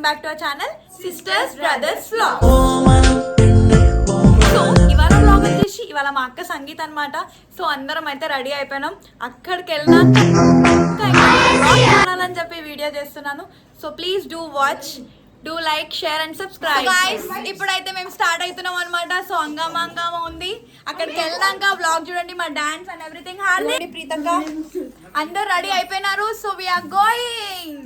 Back to our channel sisters brothers vlog. So ఇవాళ vlog వచ్చేసి ఇవాళ మా అక్క సంగీత్ అనమాట. సో అందరం అయితే రెడీ అయిపోయినాం. అక్కడికి వెళ్ళాలని చెప్పి వీడియో చేస్తున్నాను. So please do watch, do like, share and subscribe. ఇప్పుడైతే మేము స్టార్ట్ అవుతున్నాం అనమాట. సో హంగామా ఉంది. అక్కడికి వెళ్ళాక బ్లాగ్ చూడండి, మా డాన్స్ అండ్ ఎవ్రీథింగ్. హార్లీ ప్రీతంగా అందరు రెడీ అయిపోయినారు. So we are going.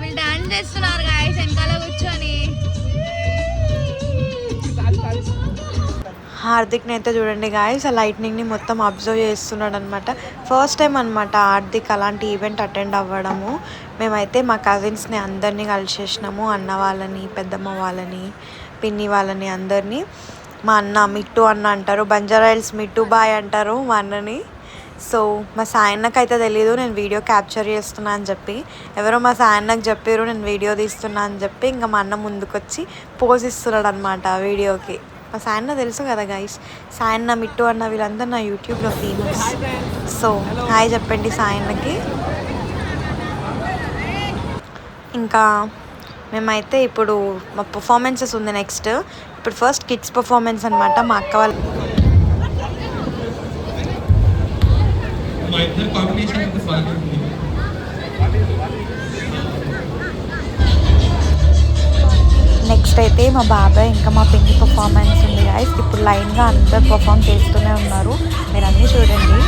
వీళ్ళు డాన్స్ చేస్తున్నారు గాయస్ వెనకాల కూర్చొని. హార్దిక్ని అయితే చూడండి గాయస్, ఆ లైట్నింగ్ని మొత్తం అబ్జర్వ్ చేస్తున్నాడు అనమాట. ఫస్ట్ టైం అనమాట హార్దిక్ అలాంటి ఈవెంట్ అటెండ్ అవ్వడము. మేమైతే మా కజిన్స్ని అందరినీ కలిసేసినాము, అన్న వాళ్ళని, పెద్దమ్మ వాళ్ళని, పిన్ని వాళ్ళని అందరినీ. మా అన్న మిట్టు అన్న అంటారు, బంజారాయిల్స్ మిట్టు బాయ్ అంటారు మా అన్నని. సో మా సాయన్నకు అయితే తెలీదు నేను వీడియో క్యాప్చర్ చేస్తున్నా అని చెప్పి. ఎవరో మా సాయన్నకు చెప్పారు నేను వీడియో తీస్తున్నా అని చెప్పి. ఇంకా మా అన్న ముందుకొచ్చి పోజ్ ఇస్తున్నాడు అనమాట వీడియోకి. మా సాయన్న తెలుసు కదా గైస్, సాయన్న మిట్టు అన్న వీళ్ళందరూ నా యూట్యూబ్లో ఫేమస్. సో హాయ్ చెప్పండి సాయన్నకి. ఇంకా మేమైతే ఇప్పుడు మా పర్ఫార్మెన్సెస్ ఉంది నెక్స్ట్. ఇప్పుడు ఫస్ట్ కిడ్స్ పర్ఫార్మెన్స్ అనమాట. మా అక్క వాళ్ళ నెక్స్ట్ అయితే మా బాబాయ్ ఇంకా మా పిన్ని పర్ఫార్మెన్స్ ఉంది గాయస్. ఇప్పుడు లైన్గా అందరు పర్ఫామ్ చేస్తూనే ఉన్నారు, మీరు అన్నీ చూడండి.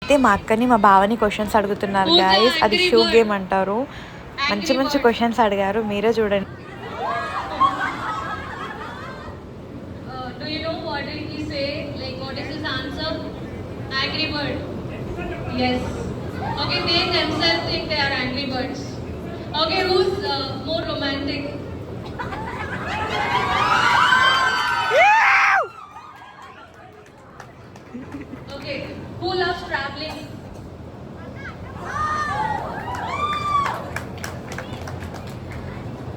అయితే మా అక్కని మా బావని క్వశ్చన్స్ అడుగుతున్నారు గాయస్. అది షూ గేమ్ అంటారు. మంచి మంచి క్వశ్చన్స్ అడిగారు, మీరే చూడండి. Who loves traveling?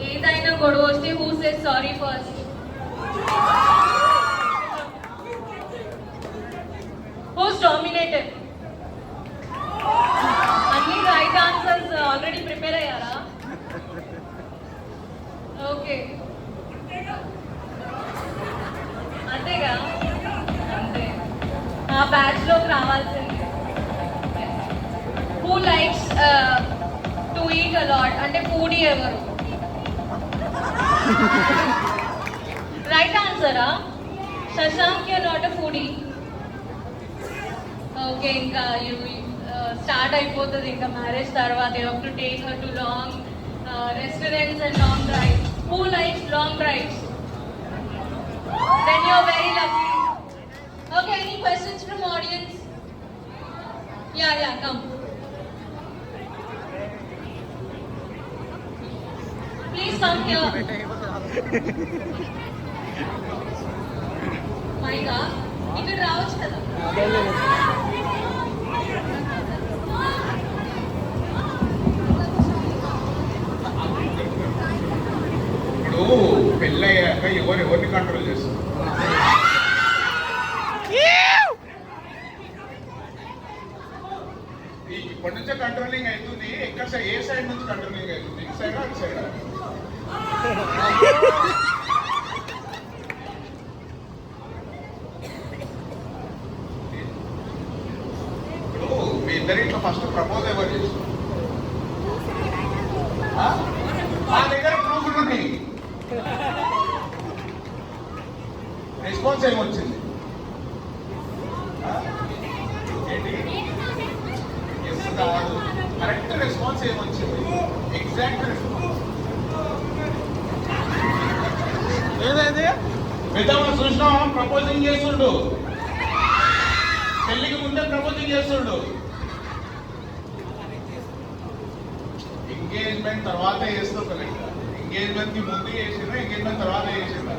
ఏదైనా గొడవ వస్తే who says sorry first? Who's dominated? అన్ని రైట్ ఆన్సర్స్ ఆల్రెడీ ప్రిపేర్ అయ్యారా? ఓకే, అంతేగా, అంతే. ఆ బ్యాచ్ లోకి రావాల్సింది. Who likes to eat a lot అంటే ఫుడీ ఎవరు? రైట్ ఆన్సరా? Shashank you not a foodie. Okay, ఇంకా స్టార్ట్ అయిపోతుంది ఇంకా మ్యారేజ్ తర్వాత. You have to take her to long restaurants and long drives. Who likes long drives? Then you are very lucky. Okay, any questions from audience? Yeah, come. Please come here. Maika, ikkada raavochu kada. ఇప్పుడు పెళ్ళయ్యాక ఎవరిని control చేస్తారు? ఇద్దరిట్లో first propose ఎవరు చేస్తారు? మా దగ్గర ప్రూఫ్లు ఉన్నాయి. రెస్పాన్స్ ఏమొచ్చింది? కరెక్ట్ రెస్పాన్స్ ఏమొచ్చింది? ఎగ్జాక్ట్ రెస్పాన్స్ ఏదైతే పెద్దమ్మ చూసినావా? ప్రపోజింగ్ చేస్తుండు, పెళ్లికి ముందే ప్రపోజింగ్ చేస్తుండు. ఎంగేజ్మెంట్ తర్వాత చేస్తూ కరెక్ట్. ఎంగేజ్మెంట్ కి ముందు చేసిందా, ఎంగేజ్మెంట్ తర్వాత చేసిందా?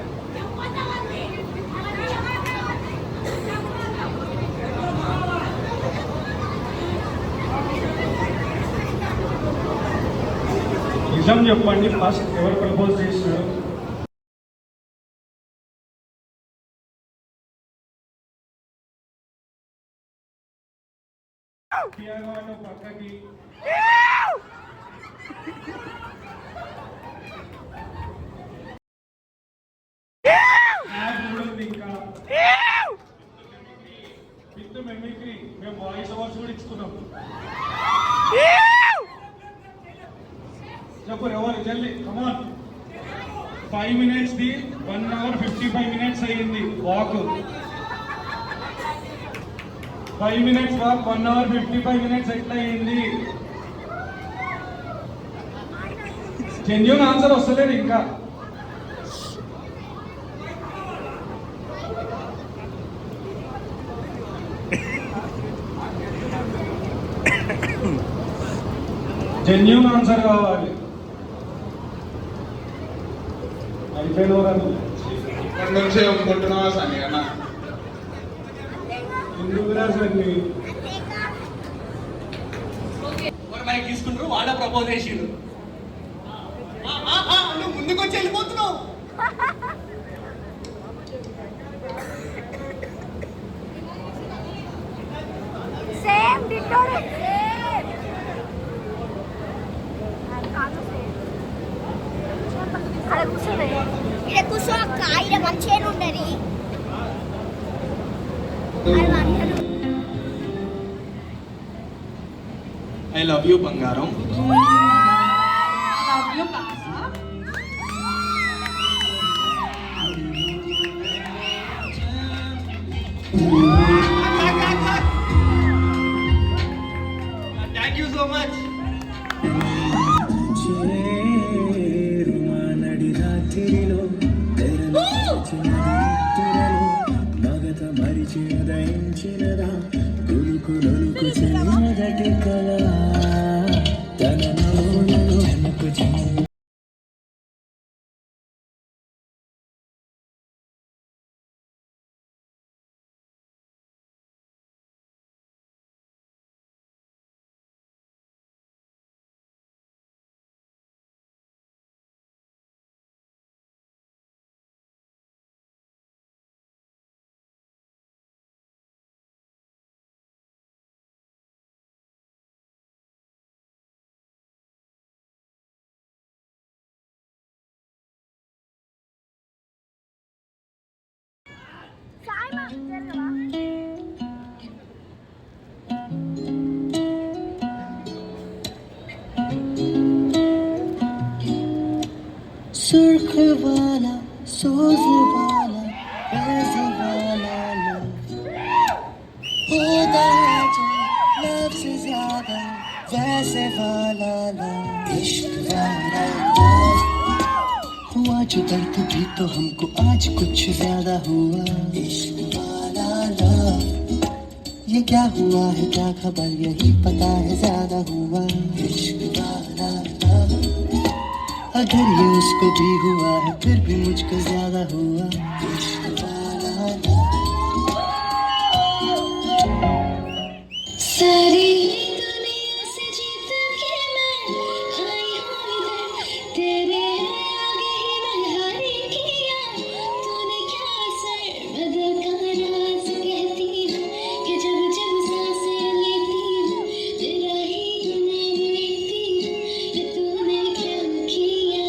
నిజం చెప్పండి, ఫస్ట్ ఎవరు ప్రపోజ్ చేస్తున్నారు? పక్కకి ఇంకా విత్ మెమిక్రీ మేము వాయిస్ ఓవర్స్ కూడా ఇచ్చుకున్నాం. చెప్పు ఎవరు జల్లి కమాన్. 5 minutes ది 1 hour 55 minutes అయ్యింది walk. 5 minutes walk 1 hour 55 minutes ఎట్లా అయ్యింది? జెన్యూన్ ఆన్సర్ వస్తలేదు ఇంకా. జెన్యూన్ ఆన్సర్ కావాలి. అయిపోయిన ఇప్పటి నుంచే ఒప్పుకుంటున్నావా సని అన్న? ఎందుకు రాసండి మైక్ తీసుకుంటారు, వాళ్ళ ప్రపోజ్ చేసిండ్రు. నువ్వు ముందుకు వచ్చి వెళ్ళిపోతున్నావు. సేమ్ డిటో అక్కడ కూర్చోవే. ఇక్కడ కూర్చో అక్క, ఇక్కడ మంచిగా ఉండదు. ఐ లవ్ యూ బంగారం. Love you, Kasa. Thank you so much. మగత మరిచి ఉదయించినదా కొలుకు నొలుకు మొదటి కళ తన నోకు सुर्ख वाला सोज वाला वैसे वाला होता है जो लब से ज्यादा वैसे वाला इश्क वाला हुआ जो दर्द भी तो हमको आज कुछ ज्यादा हुआ इश्क वाला ये क्या हुआ है क्या खबर यही पता है ज्यादा हुआ इश्क वाला अगर ये उसको भी हुआ है फिर भी मुझको ज्यादा हुआ इश्क वाला सारी दुनिया से जीत के मैं आई हूँ इधर तेरे आगे ही मैं हारी किया तूने क्या सर बदल का राज कहती हूँ कि जब जब सांसें लेती हूँ तेरा ही नाम लेती हूँ ये तूने क्या किया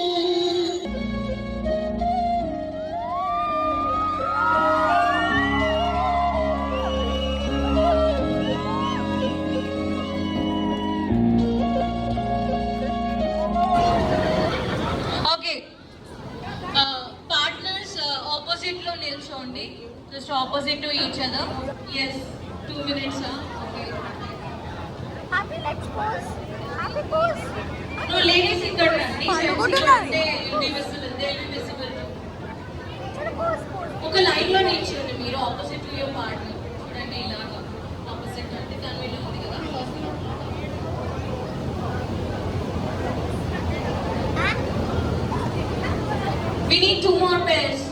Just opposite to each other. Yes, 2 minutes. Okay. Happy, let's pose. Happy pose. No, ladies ఇక్కడ రండి. అంటే you'll be visible. They'll be visible. Pose, pose. ఒక లైన్ లో నిల్చోండి మీరు ఆపోజిట్ టు యువర్ పార్ట్నర్. చూడండి ఇలాగా ఆపోజిట్ అంటే కన్వీలో ఉంది కదా. We need 2 more pairs.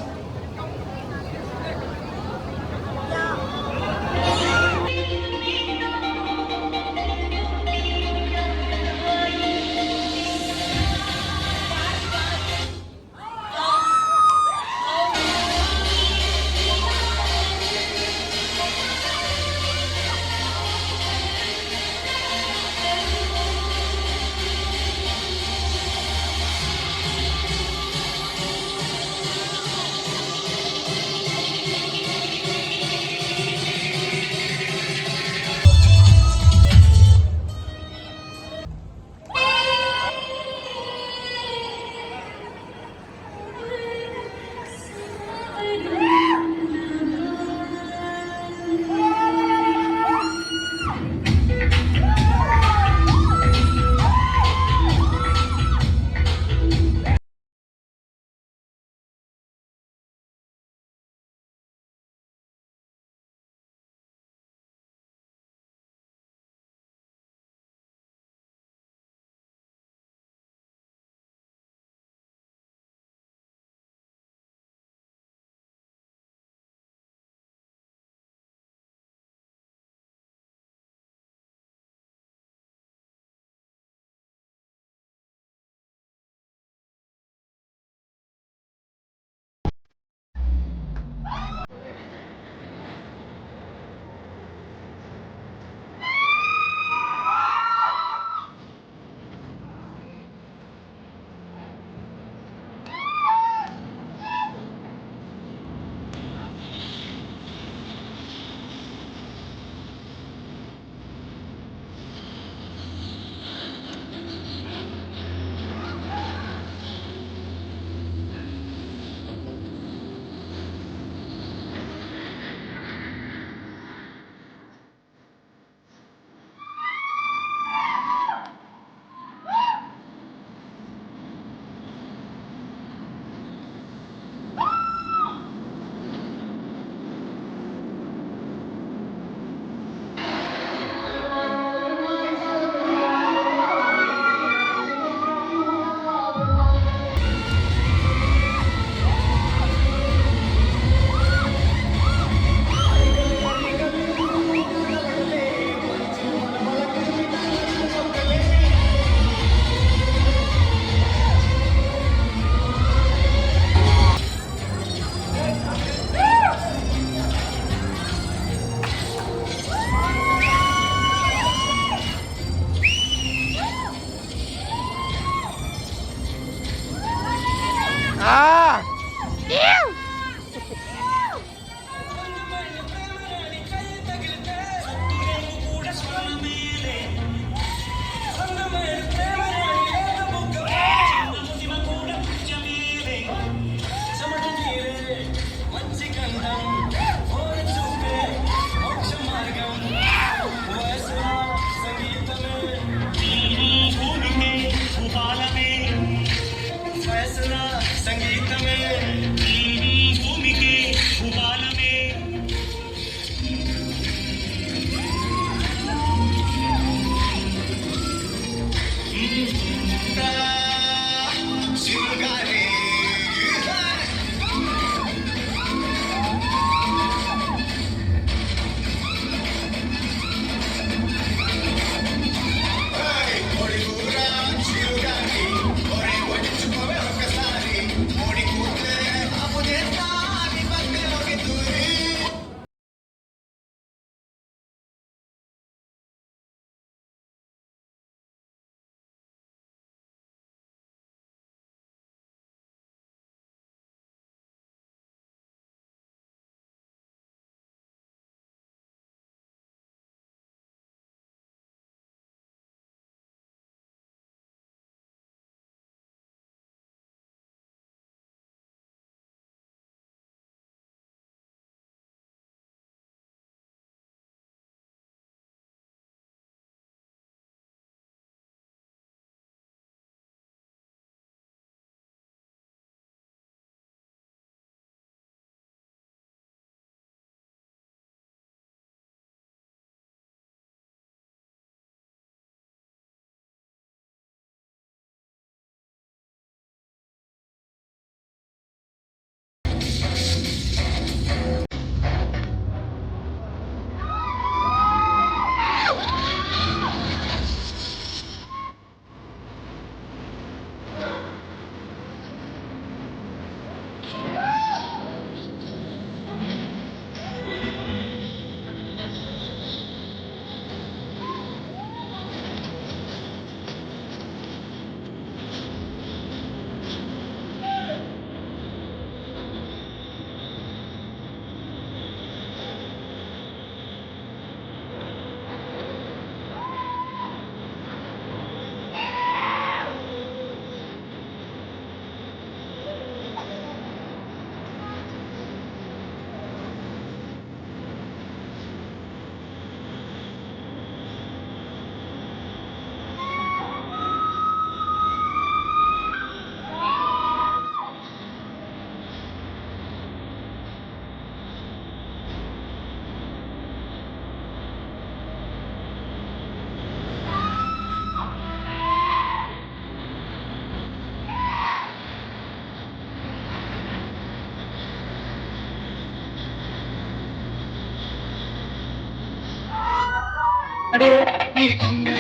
నీ గుండె